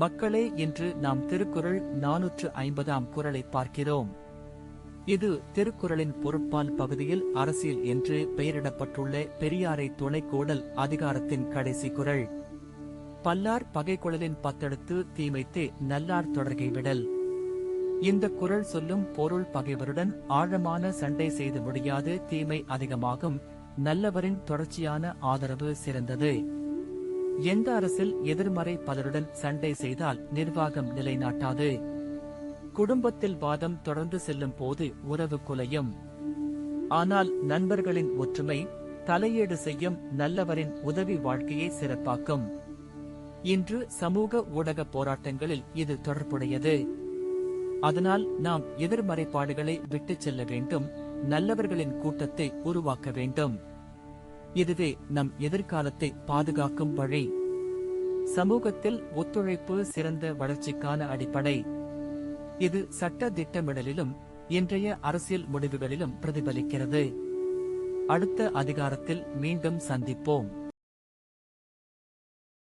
மக்களே, இன்று நாம் திருக்குறள் 450ஆம் குறளை பார்க்கிறோம். இது திருக்குறளின் பொருட்பால் பகுதியில் அரசியல் என்று பெயரிடப்பட்டுள்ள பெரியாரை துணைக்கோடல் அதிகாரத்தின் கடைசி குறள். பல்லார் பகைக்குழலின் பத்தெடுத்து தீமைத்தே நல்லார் தொடர்கை விடல். இந்த குறள் சொல்லும் பொருள் பகைவருடன் ஆழமான சண்டை செய்து முடியாது தீமை அதிகமாகும், நல்லவரின் தொடர்ச்சியான ஆதரவு சிறந்தது. எந்த அரசில் எதிர்மறை பலருடன் சண்டை செய்தால் நிர்வாகம் நிலைநாட்டாது. குடும்பத்தில் வாதம் தொடர்ந்து செல்லும் போது உறவு குலையும். ஆனால் நண்பர்களின் ஒற்றுமை தலையீடு செய்யும், நல்லவரின் உதவி வாழ்க்கையை சிறப்பாக்கும். இன்று சமூக ஊடக போராட்டங்களில் இது தொடர்புடையது. அதனால் நாம் எதிர்மறைப்பாடுகளை விட்டுச் செல்ல வேண்டும், நல்லவர்களின் கூட்டத்தை உருவாக்க வேண்டும். இதுவே நம் எதிர்காலத்தை பாதுகாக்கும் வழி. சமூகத்தில் ஒத்துழைப்பு சிறந்த வளர்ச்சிக்கான அடிப்படை. இது சட்ட திட்டமிடலிலும் இன்றைய அரசியல் முடிவுகளிலும் பிரதிபலிக்கிறது. அடுத்த அதிகாரத்தில் மீண்டும் சந்திப்போம்.